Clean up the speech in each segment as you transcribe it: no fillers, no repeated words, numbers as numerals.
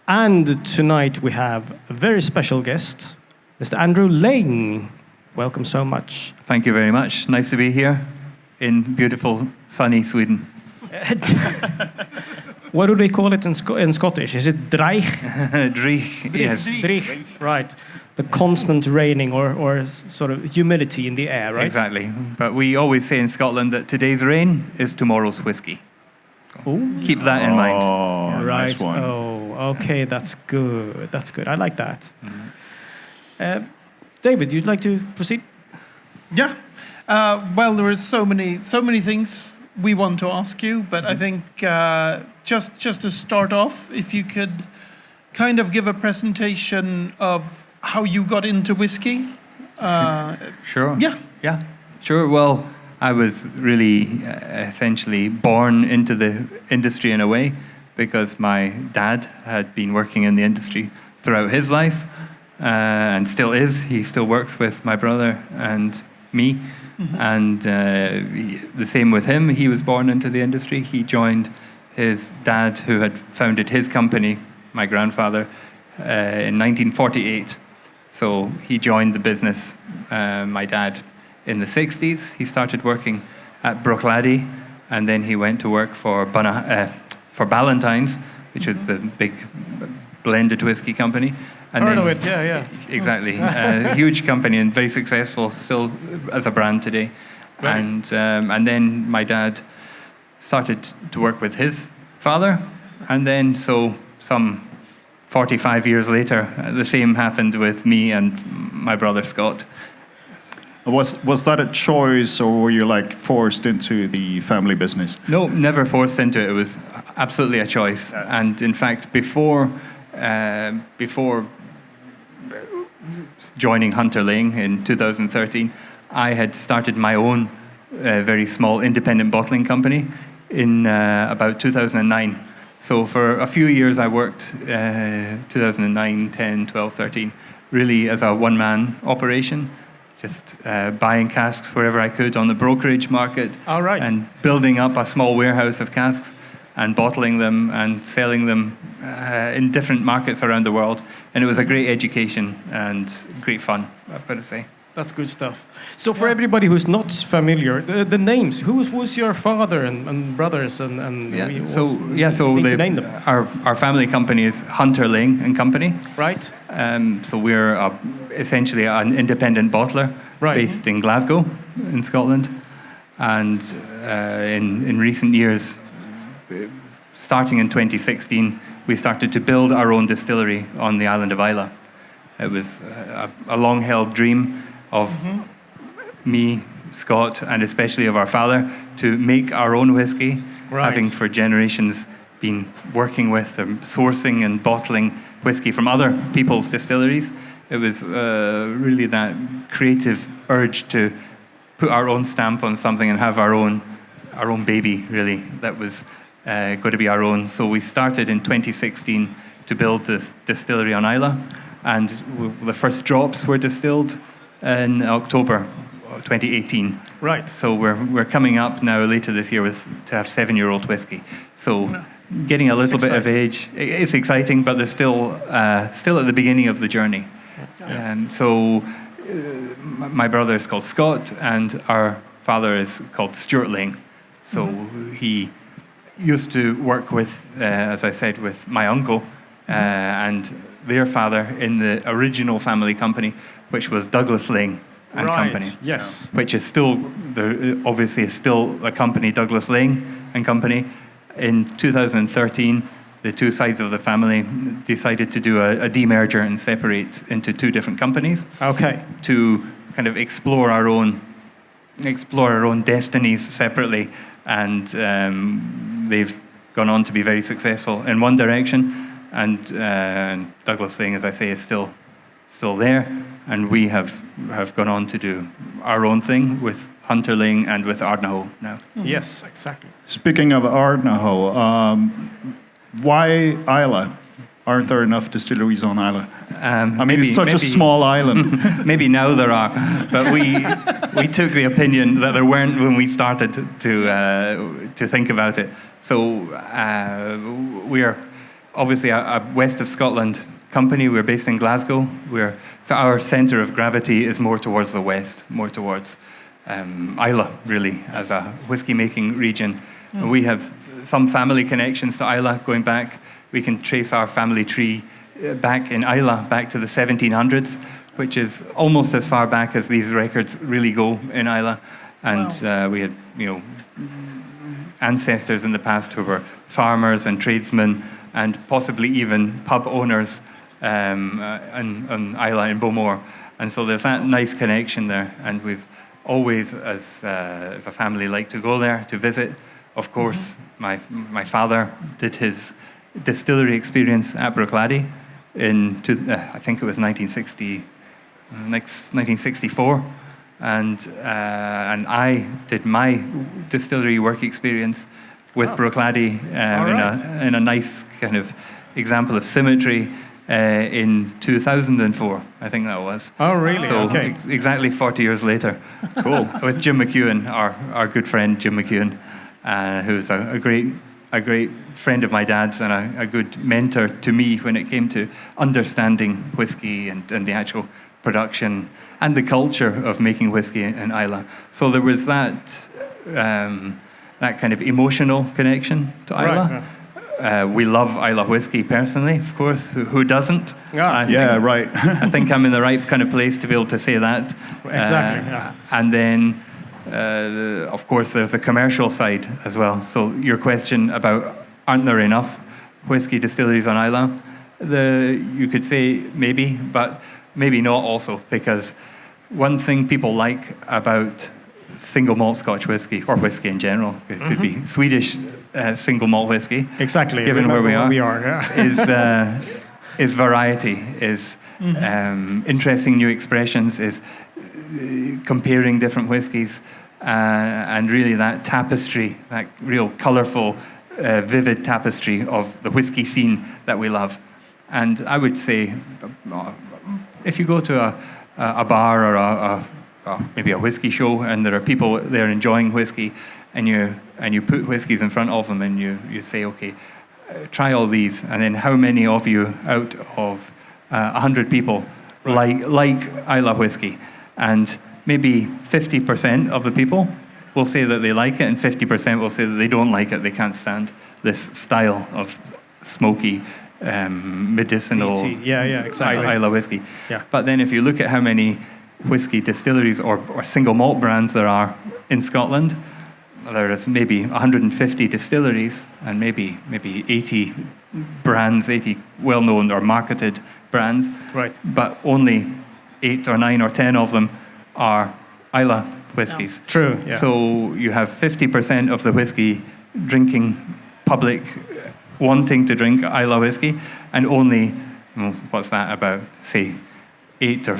And tonight we have a very special guest, Mr. Andrew Laing. Welcome so much. Thank you very much. Nice to be here in beautiful, sunny Sweden. What do they call it in Scottish? Is it dreich? Dreich, yes. Dreich, right. The constant raining or sort of humidity in the air, right? Exactly. But we always say in Scotland that today's rain is tomorrow's whiskey. So keep that in mind. Oh, Right. nice one. Oh, okay. That's good. That's good. I like that. David, you'd like to proceed? Yeah. Well, there is so many things we want to ask you, but I think just to start off, if you could kind of give a presentation of how you got into whiskey. Sure. Yeah. Yeah. Sure. Well, I was really essentially born into the industry in a way because my dad had been working in the industry throughout his life and still is. He still works with my brother and me. Mm-hmm. And the same with him. He was born into the industry. He joined his dad, who had founded his company, my grandfather, in 1948. So he joined the business, my dad, in the 60s. He started working at Bruichladdich, and then he went to work for Ballantyne's, which is the big blended whiskey company. And Heard then, of it, yeah. Exactly. A huge company and very successful still as a brand today. Right. And then my dad started to work with his father. And then so some 45 years later, the same happened with me and my brother Scott. Was that a choice, or were you like forced into the family business? No, never forced into it. It was absolutely a choice. And in fact, before joining Hunter Laing in 2013, I had started my own very small independent bottling company in about 2009. So for a few years I worked 2009, 10, 12, 13, really as a one-man operation, just buying casks wherever I could on the brokerage market. All right. And building up a small warehouse of casks and bottling them and selling them in different markets around the world. And it was a great education and great fun, I've got to say. That's good stuff. So for everybody who's not familiar, the names, who was your father and brothers and So need to name them. our family company is Hunter Laing and Company. Right. So we're essentially an independent bottler based in Glasgow in Scotland. And in recent years, starting in 2016, we started to build our own distillery on the island of Islay. It was a long-held dream of me, Scott, and especially of our father, to make our own whiskey, having for generations been working with sourcing and bottling whiskey from other people's distilleries. It was really that creative urge to put our own stamp on something and have our own baby, really, that was going to be our own. So we started in 2016 to build this distillery on Islay, and the first drops were distilled in October 2018. Right. So we're coming up now later this year to have 7-year-old whiskey. So getting a little bit of age. It's exciting, but they're still at the beginning of the journey. So my brother is called Scott, and our father is called Stuart Laing. So he used to work with, as I said, with my uncle and their father in the original family company, which was Douglas Laing and Company. Yes. Which is still, obviously, is still a company, Douglas Laing and Company. In 2013, the two sides of the family decided to do a demerger and separate into two different companies. Okay. To kind of explore our own destinies separately, and they've gone on to be very successful in one direction, and Douglas Laing, as I say, is still there, and we have gone on to do our own thing with Hunter Laing and with Ardnahoe now. Yes, exactly. Speaking of Ardnahoe, why Islay? Aren't there enough distilleries on Islay? It's such a small island. Maybe now there are, but we took the opinion that there weren't when we started to think about it. So obviously a west of Scotland company. We're based in Glasgow. So our centre of gravity is more towards the west, more towards Islay, really, as a whisky-making region. We have some family connections to Islay going back. We can trace our family tree back in Islay, back to the 1700s, which is almost as far back as these records really go in Islay. And we had, ancestors in the past who were farmers and tradesmen and possibly even pub owners on Islay in Beaumore. And so there's that nice connection there. And we've always, as a family, liked to go there to visit. Of course, my father did his distillery experience at Bruichladdich I think it was 1964. And I did my distillery work experience with Bruichladdich in a nice kind of example of symmetry in 2004, I think that was. Oh, really? So okay. Exactly 40 years later. Cool. With Jim McEwen, our good friend Jim McEwen, who's a great friend of my dad's and a good mentor to me when it came to understanding whiskey and the actual production and the culture of making whiskey in Islay. So there was that kind of emotional connection to Islay. Right. We love Islay whiskey personally, of course. Who doesn't? Right. I think I'm in the right kind of place to be able to say that. Exactly. And then, of course, there's the commercial side as well. So your question about aren't there enough whiskey distilleries on Islay? You could say maybe, but maybe not also, because one thing people like about single malt Scotch whiskey, or whiskey in general, it could be Swedish single malt whiskey. Exactly. Given where we are, yeah. is variety, is interesting new expressions, is comparing different whiskies, and really that tapestry, that real colourful, vivid tapestry of the whiskey scene that we love. And I would say, if you go to a bar or maybe a whiskey show, and there are people there enjoying whiskey, and you put whiskies in front of them, and you say, okay, try all these, and then how many of you out of 100 people like Islay whiskey? And maybe 50% of the people will say that they like it, and 50% will say that they don't like it. They can't stand this style of smoky, medicinal exactly. Islay whiskey. Yeah. But then if you look at how many whiskey distilleries or single malt brands there are in Scotland, there is maybe 150 distilleries and maybe 80 brands, 80 well-known or marketed brands. Right. But only 8 or 9 or 10 of them are Islay whiskies. Yeah. True. Yeah. So you have 50% of the whiskey drinking public wanting to drink Islay whiskey, and only, what's that, about, say, 8 or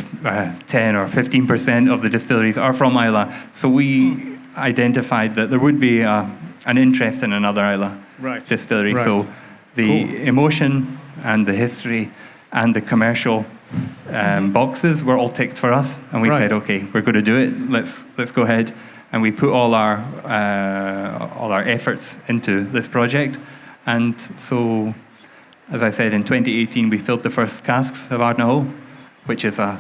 10 or 15% of the distilleries are from Islay. So we identified that there would be an interest in another Islay distillery. Right. So the emotion and the history and the commercial boxes were all ticked for us, and we said, okay, we're going to do it. Let's go ahead, and we put all our efforts into this project. And so, as I said, in 2018 we filled the first casks of Ardnahoe, which is a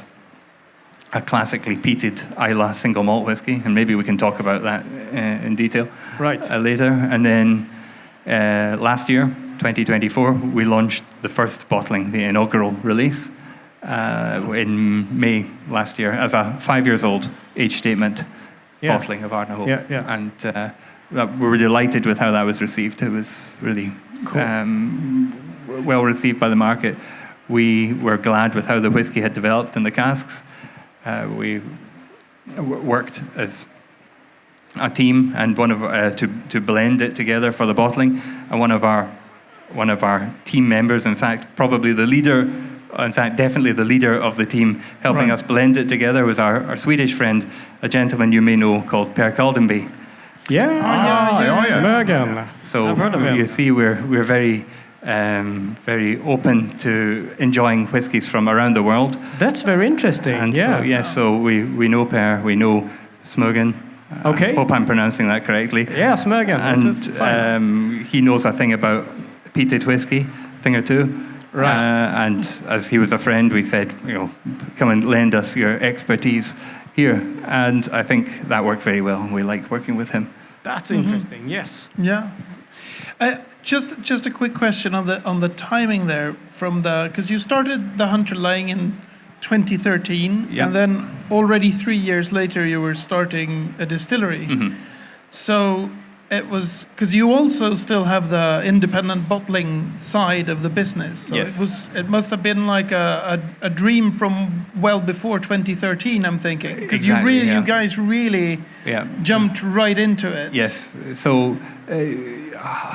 classically peated Islay single malt whiskey, and maybe we can talk about that in detail later. And then last year, 2024, we launched the first bottling, the inaugural release, in May last year, as a 5 years old age statement bottling of Ardnahoe. And we were delighted with how that was received. It was really well received by the market. We were glad with how the whiskey had developed in the casks. We worked as a team and to blend it together for the bottling. And one of our team members, in fact, probably the leader, in fact, definitely the leader of the team helping us blend it together, was our Swedish friend, a gentleman you may know called Per Kaldenby. Smögen. So you see, we're very very open to enjoying whiskies from around the world. That's very interesting. And so we know Per, we know Smögen. Okay. Hope I'm pronouncing that correctly. Yeah, Smögen. And he knows a thing about peated whiskey, thing or two. Right. And as he was a friend, we said, come and lend us your expertise here. And I think that worked very well. We liked working with him. That's interesting. Yes. Yeah. Just a quick question on the timing there because you started the Hunter Laing in 2013, yeah. and then already 3 years later you were starting a distillery. So it was because you also still have the independent bottling side of the business. So yes. It must have been like a dream from well before 2013. I'm thinking because exactly, you guys really jumped right into it. Yes. So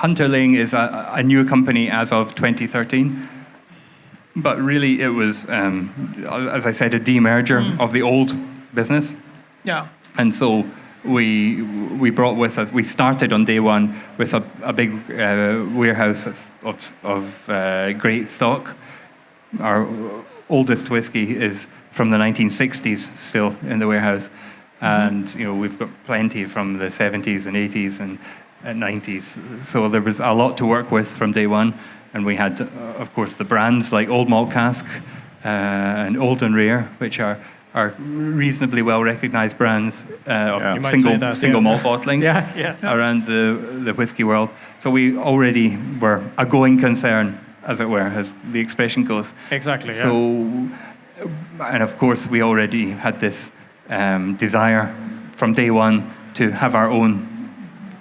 Hunter Laing is a new company as of 2013. But really, it was, as I said, a demerger of the old business. Yeah. And so we brought with us. We started on day one with a big warehouse of great stock. Our oldest whiskey is from the 1960s, still in the warehouse, and we've got plenty from the 70s and 80s and 90s. So there was a lot to work with from day one. And we had, of course, the brands like Old Malt Cask and Old and Rare, which are reasonably well-recognized brands of single malt bottling around the whiskey world. So we already were a going concern, as it were, as the expression goes. Exactly. So, and of course, we already had this desire from day one to have our own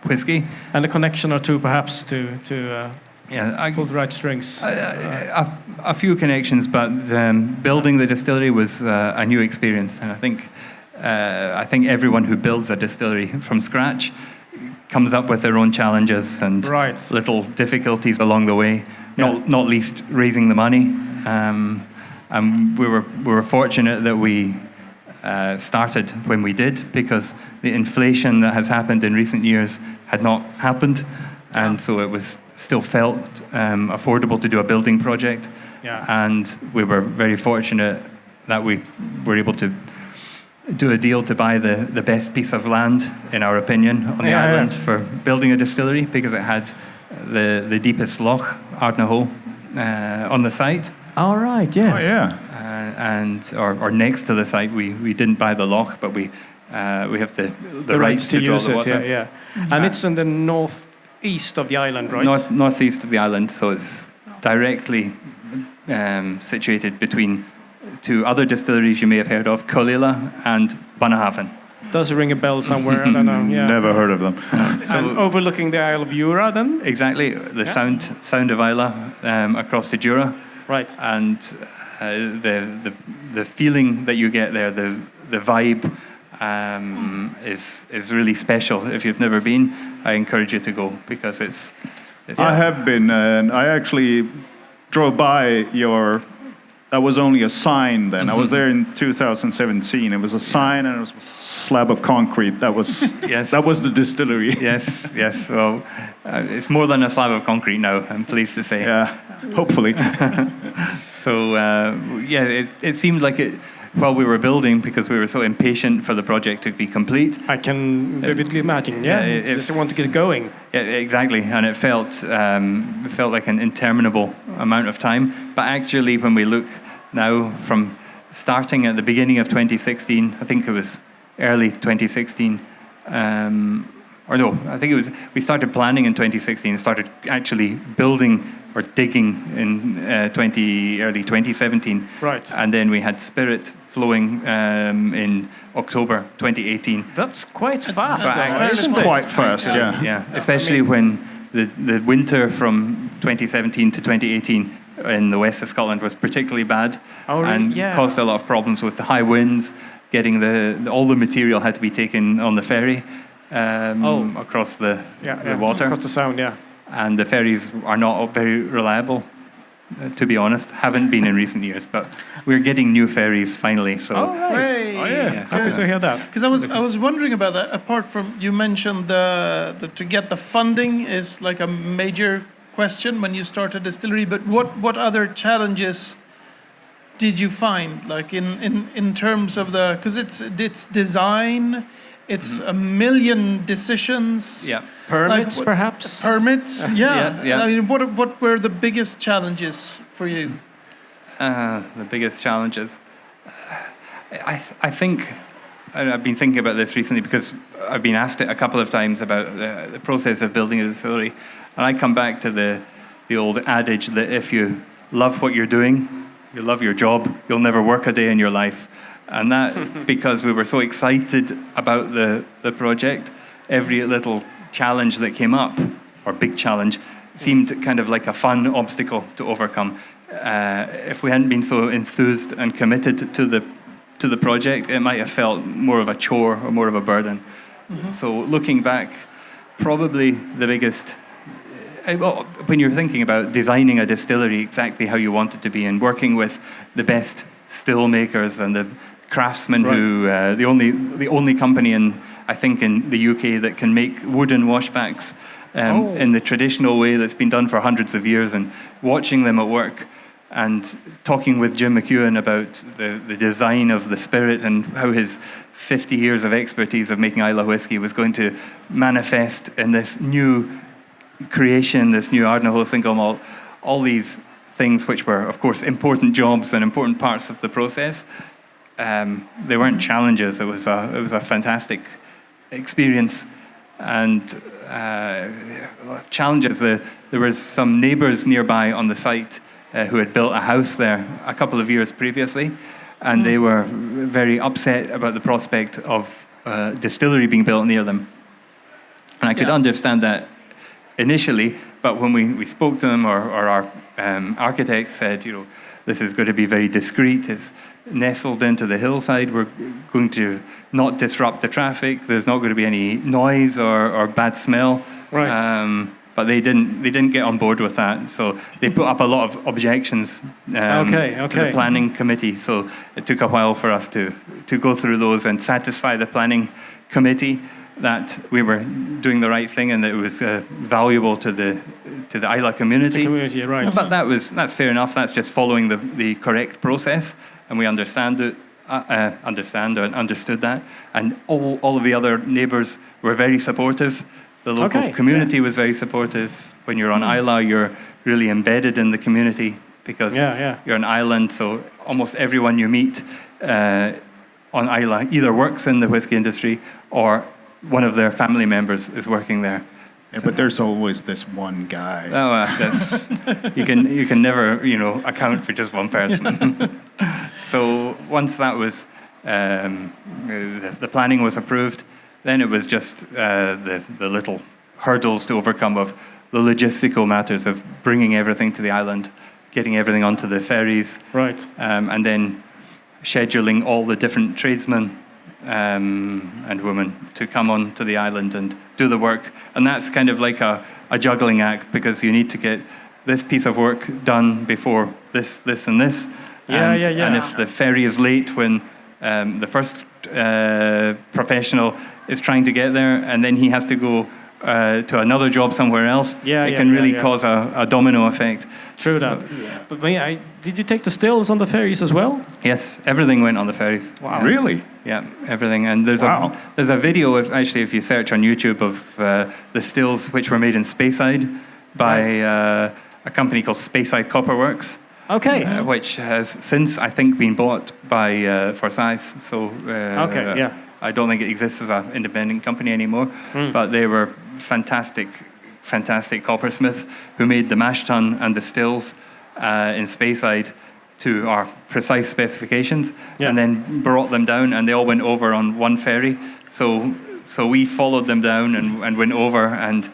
whiskey. And a connection or two, perhaps, to pull the right strings. A few connections, but building the distillery was a new experience, and I think everyone who builds a distillery from scratch comes up with their own challenges and little difficulties along the way. Not least raising the money, and we were fortunate that we started when we did, because the inflation that has happened in recent years had not happened. And so it was still felt affordable to do a building project. Yeah. And we were very fortunate that we were able to do a deal to buy the best piece of land, in our opinion, on the island for building a distillery, because it had the deepest loch, Ardnahoe, on the site. All right, yes. Oh, yeah. Or next to the site. We didn't buy the loch, but we have the rights to draw use the it. water. Yeah. And it's in the northeast of the island, right? Northeast of the island, so it's directly situated between two other distilleries you may have heard of, Colilla and Bunnahabhain. Does ring a bell somewhere? I don't know. Yeah. Never heard of them. And overlooking the Isle of Jura, then? Exactly, the sound of Islay across to Jura. Right. And the feeling that you get there, the vibe, is really special. If you've never been, I encourage you to go, because it's I have been, and I actually drove by that was only a sign then. I was there in 2017. It was a sign and it was a slab of concrete. That was that was the distillery. Yes. Well, it's more than a slab of concrete now, I'm pleased to say. Yeah, hopefully. So, it seemed like it, while we were building, because we were so impatient for the project to be complete. I can vividly imagine, just want to get going. Yeah, exactly, and it felt like an interminable amount of time. But actually, when we look now, from starting at the beginning of 2016, I think it was early 2016, I think it was, we started planning in 2016, started actually building or digging in early 2017. Right. And then we had spirit flowing in October 2018. That's quite fast. That's quite fast, yeah. Yeah, especially when the winter from 2017 to 2018 in the west of Scotland was particularly bad, and caused a lot of problems with the high winds. Getting all the material had to be taken on the ferry across the water. Across the sound, yeah. And the ferries are not very reliable, to be honest. Haven't been in recent years, but we're getting new ferries finally. So. Oh, right. Hey. Oh, yeah. Happy to hear that. Because I was wondering about that. Apart from, you mentioned to get the funding is like a major question when you start a distillery. But what other challenges did you find, like in terms of because it's design, It's a million decisions. Yeah. Permits, perhaps? Permits, yeah. Yeah. I mean, what were the biggest challenges for you? The biggest challenges. I think, and I've been thinking about this recently because I've been asked it a couple of times about the process of building a distillery, and I come back to the old adage that if you love what you're doing, you love your job, you'll never work a day in your life. And that, because we were so excited about the project, every little challenge that came up, or big challenge, seemed kind of like a fun obstacle to overcome. If we hadn't been so enthused and committed to the project, it might have felt more of a chore or more of a burden. Mm-hmm. So looking back, probably the biggest, when you're thinking about designing a distillery exactly how you want it to be and working with the best still makers and the craftsmen who, the only company I think in the UK that can make wooden washbacks in the traditional way that's been done for hundreds of years, and watching them at work and talking with Jim McEwen about the design of the spirit and how his 50 years of expertise of making Islay whiskey was going to manifest in this new creation, this new Ardnahoe single malt, all these things which were, of course, important jobs and important parts of the process. They weren't challenges. It was a fantastic experience. And challenges. There were some neighbours nearby on the site who had built a house there a couple of years previously, and they were very upset about the prospect of a distillery being built near them. And I could understand that initially, but when we spoke to them, or our architect said, this is going to be very discreet, it's nestled into the hillside, we're going to not disrupt the traffic, there's not going to be any noise or bad smell. Right. But they didn't get on board with that, so they put up a lot of objections to the planning committee. So it took a while for us to go through those and satisfy the planning committee that we were doing the right thing and that it was valuable to the Islay community. The community, right? But that's fair enough. That's just following the correct process, and we understood that. And all of the other neighbours were very supportive. The local community was very supportive. When you're on Islay, you're really embedded in the community because you're an island. So almost everyone you meet on Islay either works in the whiskey industry or one of their family members is working there. Yeah, but there's always this one guy. You can never account for just one person. So once that was the planning was approved, then it was just the little hurdles to overcome of the logistical matters of bringing everything to the island, getting everything onto the ferries, right, and then scheduling all the different tradesmen and women to come on to the island and do the work. And that's kind of like a juggling act because you need to get this piece of work done before this, and this. And if the ferry is late when the first professional is trying to get there and then he has to go to another job somewhere else, it can really cause a domino effect. True that. But did you take the stills on the ferries as well? Yes, everything went on the ferries. Wow. Really? Yeah, everything. And there's a video of, actually, if you search on YouTube, of the stills which were made in Speyside by a company called Speyside Copperworks. Okay. Which has since, I think, been bought by Forsyth. So I don't think it exists as an independent company anymore. But they were fantastic coppersmiths who made the mash tun and the stills in Speyside to our precise specifications, and then brought them down, and they all went over on one ferry. So we followed them down and went over, and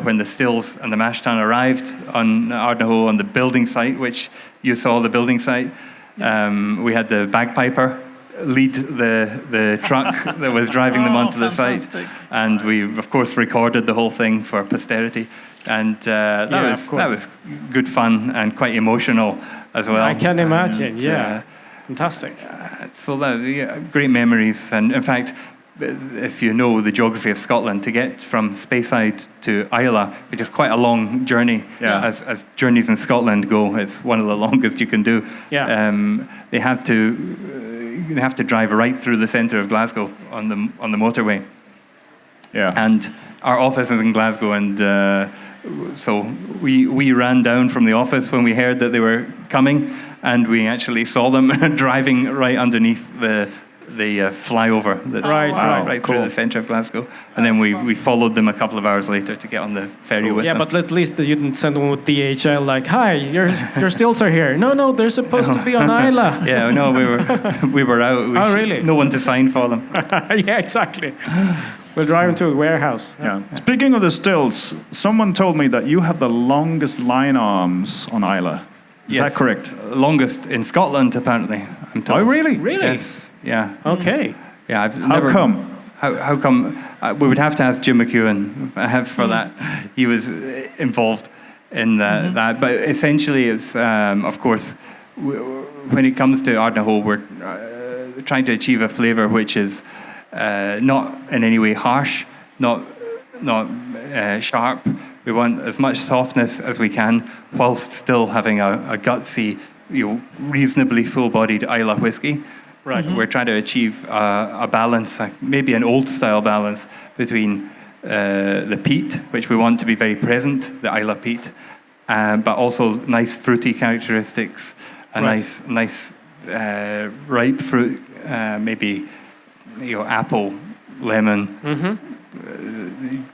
when the stills and the mash tun arrived on Ardnahoe on the building site, which you saw the building site, we had the bagpiper lead the truck that was driving them onto the site, and we of course recorded the whole thing for posterity, and that was good fun and quite emotional as well. I can imagine. Fantastic. So great memories, and in fact, if you know the geography of Scotland, to get from Speyside to Islay, which is quite a long journey, as journeys in Scotland go, it's one of the longest you can do. They have to you have to drive right through the centre of Glasgow on the motorway. Yeah. And our office is in Glasgow, and so we ran down from the office when we heard that they were coming, and we actually saw them driving right underneath the flyover that's right through the centre of Glasgow. And then we followed them a couple of hours later to get on the ferry with them. Yeah, but at least you didn't send them with DHL like, hi, your stills are here. No, they're supposed to be on Islay. Yeah, no, we were out. Really? No one to sign for them. Yeah, exactly. We'll drive into a warehouse. Yeah. Speaking of the stills, someone told me that you have the longest line arms on Islay. Is that correct? Longest in Scotland, apparently, I'm told. Oh, really? Really? Yes. Yeah. Okay. Yeah. How come? How come? We would have to ask Jim McEwen for that. He was involved in that. But essentially, it's of course, when it comes to Ardnahoe, we're trying to achieve a flavour which is not in any way harsh, not sharp. We want as much softness as we can, whilst still having a gutsy, reasonably full-bodied Islay whiskey. Right. We're trying to achieve a balance, maybe an old-style balance between the peat, which we want to be very present, the Islay peat, but also nice fruity characteristics, nice ripe fruit, maybe apple, lemon,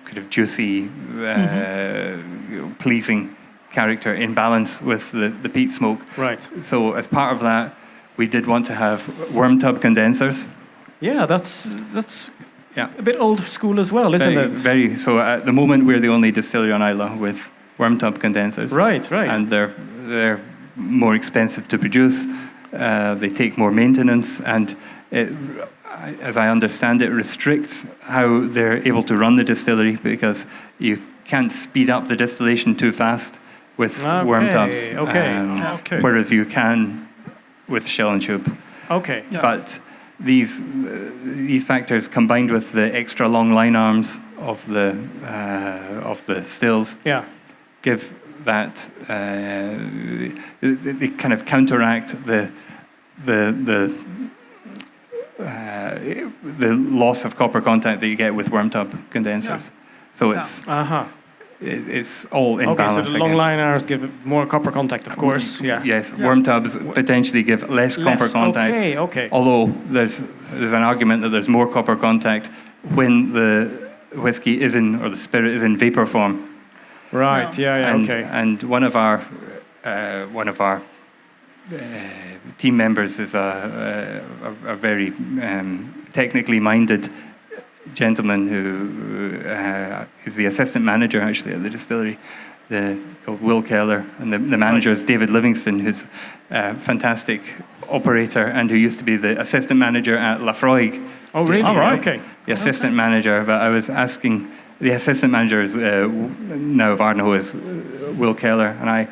kind of juicy, pleasing character in balance with the peat smoke. Right. So as part of that, we did want to have worm tub condensers. Yeah, that's a bit old school as well, isn't it? Very. So at the moment, we're the only distillery on Islay with worm tub condensers. Right. And they're more expensive to produce. They take more maintenance, and as I understand it, restricts how they're able to run the distillery, because you can't speed up the distillation too fast with worm tubs. Okay. Whereas you can with shell and tube. Okay. Yeah. But these factors, combined with the extra long line arms of the stills, give that they kind of counteract the loss of copper contact that you get with worm tub condensers. Yeah. So it's all in balance. Okay, so the long line arms give more copper contact, of course. Yeah. Yes, worm tubs potentially give less copper contact. Okay. Although there's an argument that there's more copper contact when the whiskey is in, or the spirit is in vapor form. Right. Yeah. Okay. And one of our team members is a very technically minded gentleman who is the assistant manager actually at the distillery, called Will Keller, and the manager is David Livingston, who's a fantastic operator and who used to be the assistant manager at Lafroig. Oh, really? All right. Okay. The assistant manager, but I was asking, the assistant manager is now of Ardnahoe is Will Keller, and I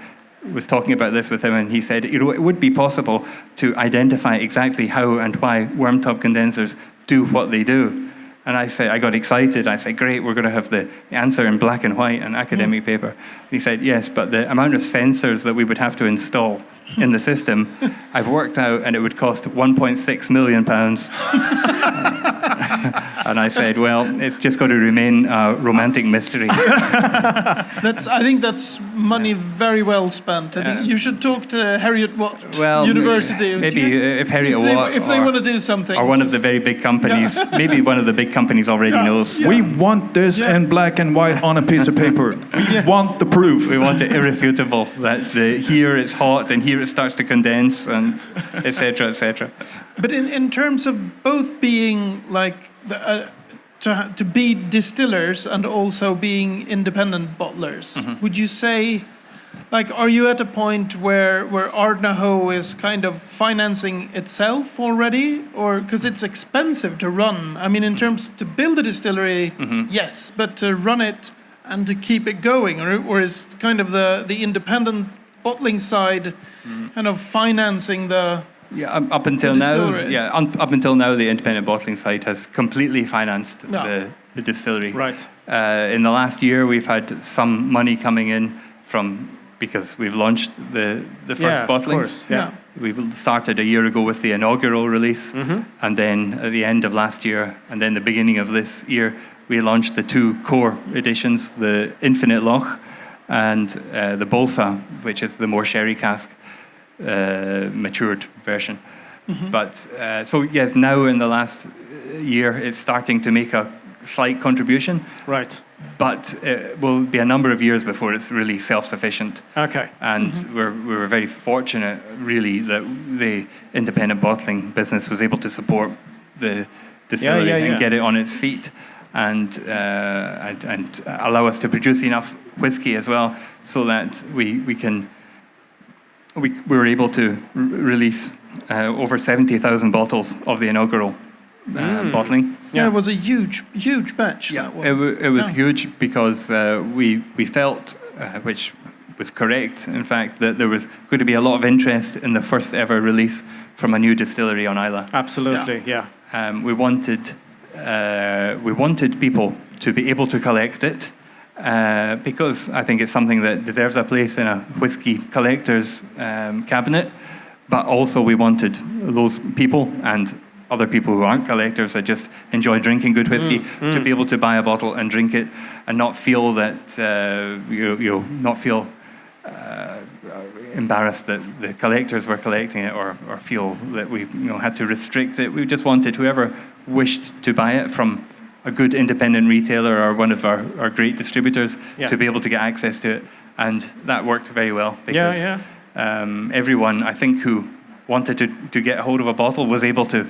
was talking about this with him, and he said it would be possible to identify exactly how and why worm tub condensers do what they do. And I got excited. I said, great, we're going to have the answer in black and white on academic paper. And he said, yes, but the amount of sensors that we would have to install in the system, I've worked out, and it would cost £1.6 million. And I said, well, it's just got to remain a romantic mystery. I think that's money very well spent. I think you should talk to Heriot Watt University. Maybe if Heriot Watt, if they want to do something, or one of the very big companies, maybe one of the big companies already knows. We want this in black and white on a piece of paper. We want the proof. We want it irrefutable that here it's hot and here it starts to condense, and etc. etc. But in terms of both being like to be distillers and also being independent bottlers, would you say, like, are you at a point where Ardnahoe is kind of financing itself already, or because it's expensive to run? I mean, in terms to build a distillery, yes, but to run it and to keep it going, or is kind of the independent bottling side kind of financing the up until now, up until now, the independent bottling side has completely financed the distillery. Right. In the last year, we've had some money coming in from because we've launched the first Yeah, of bottlings. course. Yeah. We started a year ago with the inaugural release, and then at the end of last year, and then the beginning of this year, we launched the 2 core editions, the Infinite Loch and the Bolsa, which is the more sherry cask matured version. But so yes, now in the last year, it's starting to make a slight contribution. Right. But it will be a number of years before it's really self-sufficient. Okay. And we were very fortunate, really, that the independent bottling business was able to support the distillery and get it on its feet, and allow us to produce enough whiskey as well, so that we were able to release over 70,000 bottles of the inaugural bottling. Yeah, it was a huge batch. Yeah, that one. it was huge because we felt, which was correct, in fact, that there was going to be a lot of interest in the first ever release from a new distillery on Islay. Absolutely, yeah. We wanted people to be able to collect it, because I think it's something that deserves a place in a whiskey collector's cabinet. But also we wanted those people and other people who aren't collectors that just enjoy drinking good whiskey to be able to buy a bottle and drink it, and not feel that not feel embarrassed that the collectors were collecting it, or feel that we had to restrict it. We just wanted whoever wished to buy it from a good independent retailer or one of our great distributors to be able to get access to it, and that worked very well because everyone, I think, who wanted to get a hold of a bottle was able to,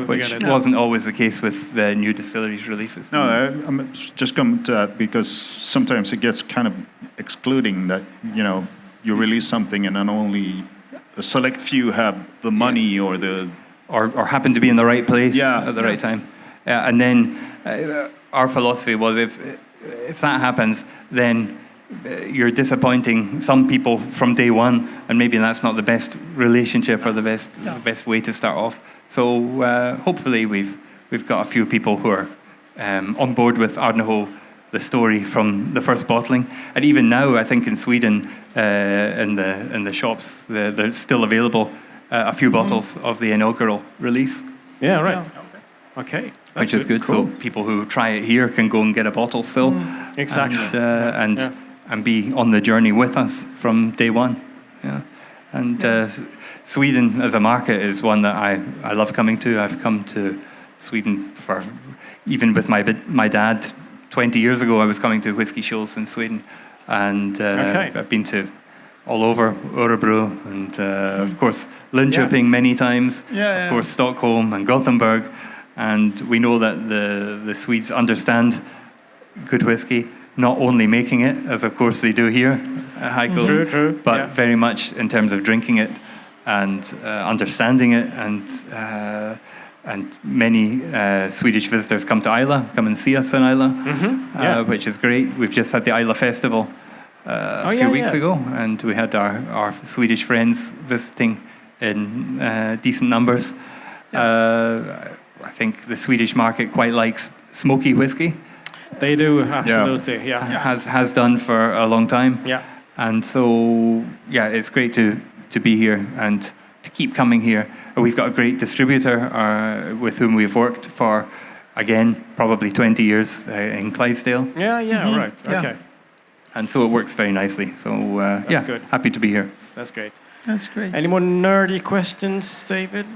which wasn't always the case with the new distilleries releases. No, I'm just coming to that because sometimes it gets kind of excluding that, you release something and then only a select few have the money or happen to be in the right place at the right time. And then our philosophy was if that happens, then you're disappointing some people from day one, and maybe that's not the best relationship or the best way to start off. So hopefully we've got a few people who are on board with Ardnahoe, the story from the first bottling, and even now I think in Sweden in the shops there's still available a few bottles of the inaugural release. Yeah, right. Okay. Which is good. Cool. So people who try it here can go and get a bottle still. Exactly. And be on the journey with us from day one. Yeah. And Sweden as a market is one that I love coming to. I've come to Sweden even with my dad 20 years ago. I was coming to whiskey shows in Sweden, and I've been to all over Örebro and of course Linköping many times. Of course Stockholm and Gothenburg, and we know that the Swedes understand good whiskey. Not only making it, as of course they do here at High Coast, but very much in terms of drinking it and understanding it. And many Swedish visitors come to Islay, come and see us in Islay, which is great. We've just had the Islay Festival a few weeks ago, and we had our Swedish friends visiting in decent numbers. I think the Swedish market quite likes smoky whiskey. They do, absolutely, Has done for a long time. Yeah. And so, it's great to be here and to keep coming here. We've got a great distributor with whom we've worked for, again, probably 20 years in Clydesdale. Right, okay. And so it works very nicely. So, That's good. Happy to be here. That's great. That's great. Any more nerdy questions, David?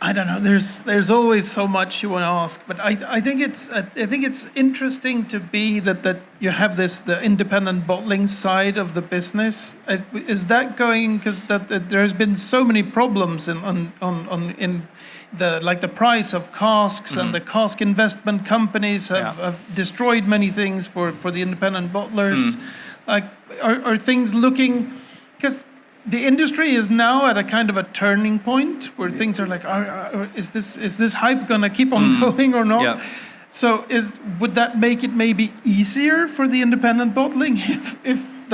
I don't know. There's always so much you want to ask, but I think it's interesting to be that you have the independent bottling side of the business. Is that going because that there has been so many problems in the price of casks and the cask investment companies have destroyed many things for the independent bottlers. Like are things looking because the industry is now at a kind of a turning point where things are like, is this hype gonna keep on going or not? Yeah. So would that make it maybe easier for the independent bottling if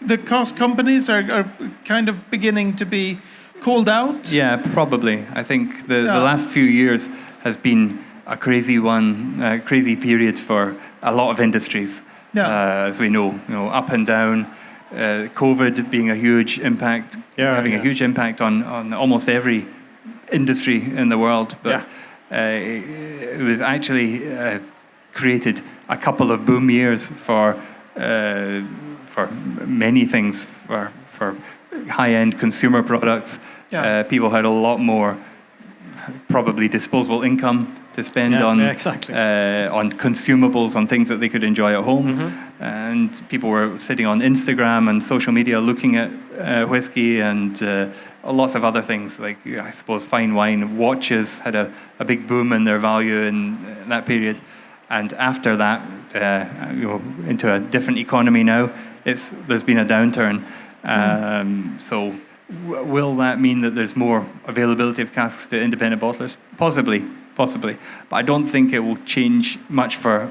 the cask companies are kind of beginning to be called out? Yeah, probably. I think the last few years has been a crazy period for a lot of industries, as we know, up and down. COVID being a huge impact, having a huge impact on almost every industry in the world. But it was actually created a couple of boom years for many things, for high-end consumer products. People had a lot more probably disposable income to spend on consumables, on things that they could enjoy at home. And people were sitting on Instagram and social media looking at whiskey and lots of other things, like I suppose fine wine. Watches had a big boom in their value in that period. And after that, into a different economy now, there's been a downturn. So will that mean that there's more availability of casks to independent bottlers? Possibly. But I don't think it will change much for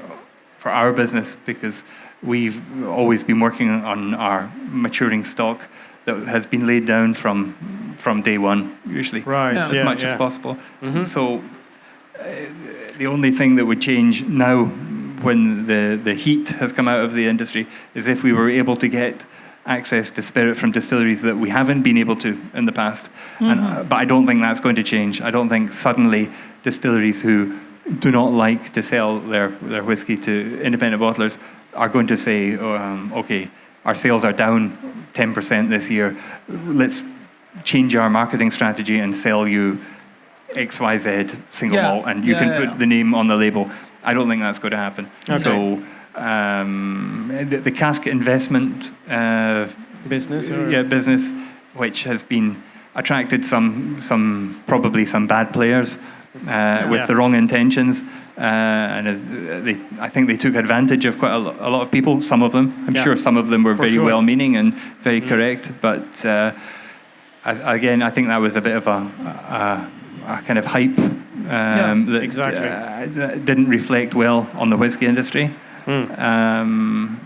our business, because we've always been working on our maturing stock that has been laid down from day one, usually, as much as possible. So the only thing that would change now, when the heat has come out of the industry, is if we were able to get access to spirit from distilleries that we haven't been able to in the past. But I don't think that's going to change. I don't think suddenly distilleries who do not like to sell their whiskey to independent bottlers are going to say, okay, our sales are down 10% this year. Let's change our marketing strategy and sell you XYZ single malt, and you can put the name on the label. I don't think that's going to happen. So the cask investment business, which has been attracted probably some bad players with the wrong intentions, and I think they took advantage of quite a lot of people. Some of them, I'm sure, some of them were very well-meaning and very correct, but again, I think that was a bit of a kind of hype that didn't reflect well on the whiskey industry. And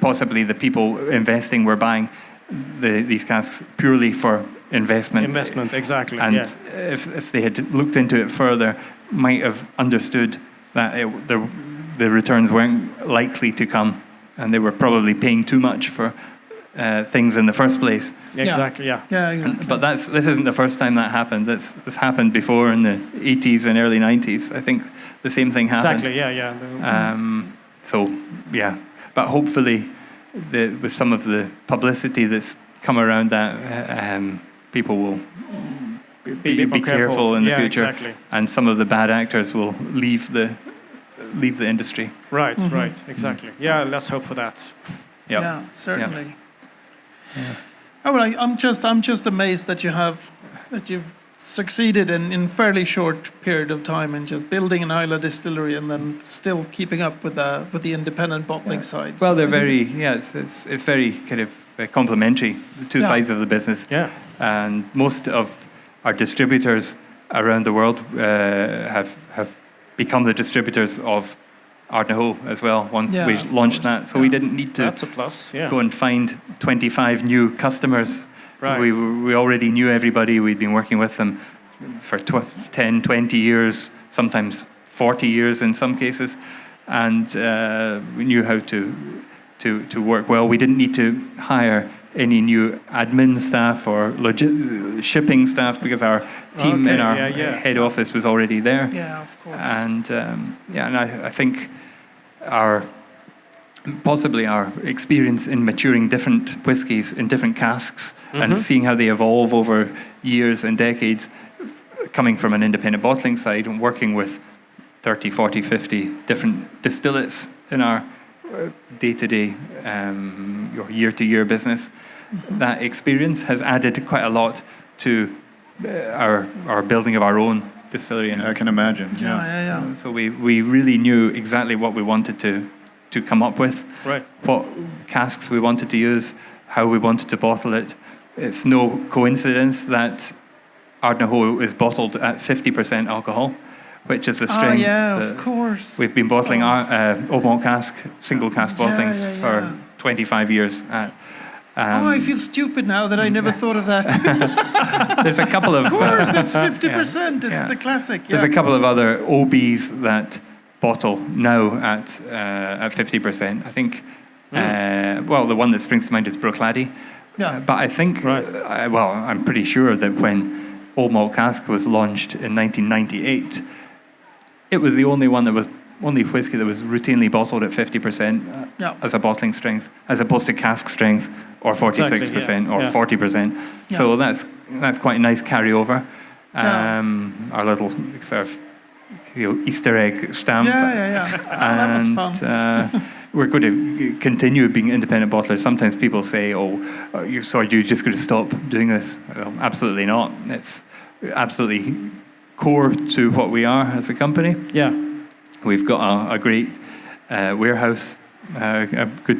possibly the people investing were buying these casks purely for investment. And if they had looked into it further, might have understood that the returns weren't likely to come, and they were probably paying too much for things in the first place. Exactly. But this isn't the first time that happened. This happened before in the 80s and early 90s. I think the same thing happened. But hopefully, with some of the publicity that's come around that, people will be careful in the future, and some of the bad actors will leave the industry. Right, exactly. Yeah, let's hope for that. Yeah, certainly. Oh, well, I'm just amazed that you've succeeded in fairly short period of time in just building an Islay distillery and then still keeping up with the independent bottling side. Well, they're very it's very kind of complementary, the two sides of the business. And most of our distributors around the world have become the distributors of Ardnahoe as well, once we launched that. So we didn't need to That's a plus, go and find 25 new customers. Right. We already knew everybody. We'd been working with them for 10, 20 years, sometimes 40 years in some cases. And we knew how to work well. We didn't need to hire any new admin staff or shipping staff, because our team in our head office was already there. Yeah, of course. And and I think possibly our experience in maturing different whiskies in different casks and seeing how they evolve over years and decades, coming from an independent bottling side and working with 30, 40, 50 different distillates in our day-to-day, your year-to-year business. That experience has added quite a lot to our building of our own distillery. I can imagine. So we really knew exactly what we wanted to come up with, what casks we wanted to use, how we wanted to bottle it. It's no coincidence that Ardnahoe is bottled at 50% alcohol, which is a strain. Of course. We've been bottling our old malt cask, single cask bottlings for 25 years. I feel stupid now that I never thought of that. There's a couple of... Of course, it's 50%. It's the classic. There's a couple of other OBs that bottle now at 50%. I think Well, the one that springs to mind is Bruichladdich. Yeah. But I think, I'm pretty sure that when Old Malt Cask was launched in 1998, it was the only whiskey that was routinely bottled at 50% as a bottling strength, as opposed to cask strength or 46% or 40%. Yeah. So that's quite a nice carryover. Our little sort of Easter egg stamp. That was fun. We're going to continue being independent bottlers. Sometimes people say, you're just going to stop doing this. Well, absolutely not. It's absolutely core to what we are as a company. Yeah. We've got a great warehouse, a good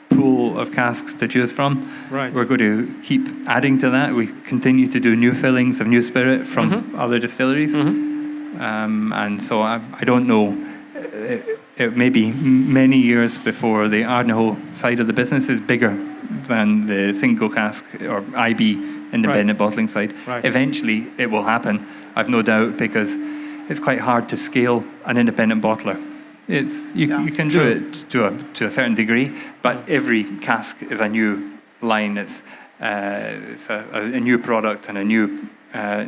pool of casks to choose from. Right. We're going to keep adding to that. We continue to do new fillings of new spirit from other distilleries. And so I don't know, it may be many years before the Ardnahoe side of the business is bigger than the single cask or IB independent bottling side. Right. Eventually it will happen, I've no doubt, because it's quite hard to scale an independent bottler. You can do it to a certain degree, but every cask is a new line. It's a new product and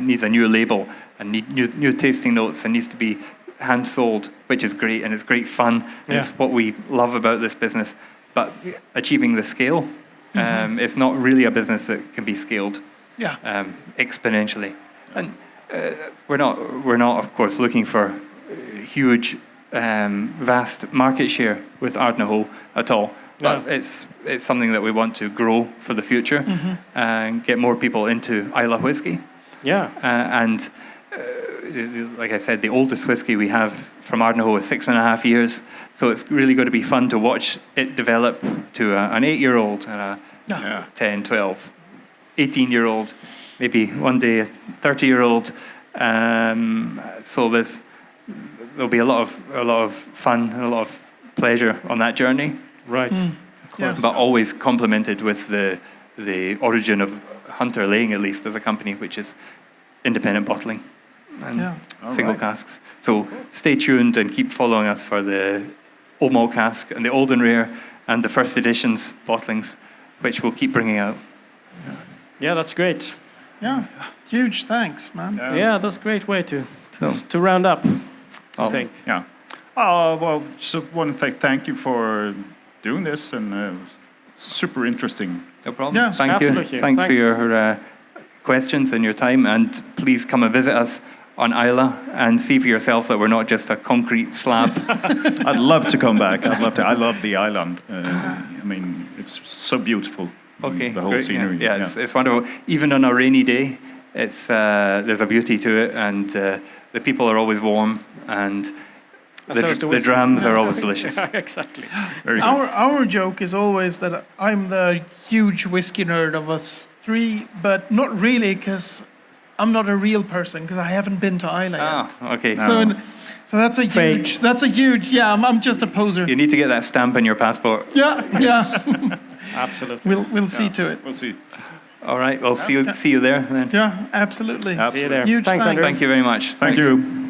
needs a new label and new tasting notes and needs to be hand sold, which is great, and it's great fun, and it's what we love about this business. But achieving the scale, it's not really a business that can be scaled exponentially. And we're not, of course, looking for huge, vast market share with Ardnahoe at all. But it's something that we want to grow for the future and get more people into Islay whiskey. Yeah. And like I said, the oldest whiskey we have from Ardnahoe is 6.5 years. So it's really going to be fun to watch it develop to an 8-year-old and a 10, 12, 18-year-old, maybe one day a 30-year-old. So there'll be a lot of fun and a lot of pleasure on that journey. Right. Yes. But always complemented with the origin of Hunter Laing, at least as a company, which is independent bottling and single casks. So stay tuned and keep following us for the Old Malt Cask and the Old and Rare and the first editions bottlings, which we'll keep bringing out. Yeah, that's great. Yeah, huge thanks, man. Yeah, that's a great way to round up, I think. Yeah. Well, just want to thank you for doing this, and super interesting. No problem. Yeah, Thank you. Thanks for your questions and your time, and please come and visit us on Islay and see for yourself that we're not just a concrete slab. I'd love to come back. I'd love to. I love the island. I mean, it's so beautiful. Okay, the whole great. scenery. Yeah, it's wonderful. Even on a rainy day, there's a beauty to it, and the people are always warm, and the drams are always delicious. Exactly. Very good. Our joke is always that I'm the huge whiskey nerd of us three, but not really, because I'm not a real person, because I haven't been to Islay yet. Okay. So that's a huge. That's a huge. Yeah, I'm just a poser. You need to get that stamp in your passport. Yeah. Absolutely. We'll see to it. We'll see. All right. We'll see you there then. Yeah, absolutely. See you there. Huge Thanks, Andrew. Thank you very much. Thank you.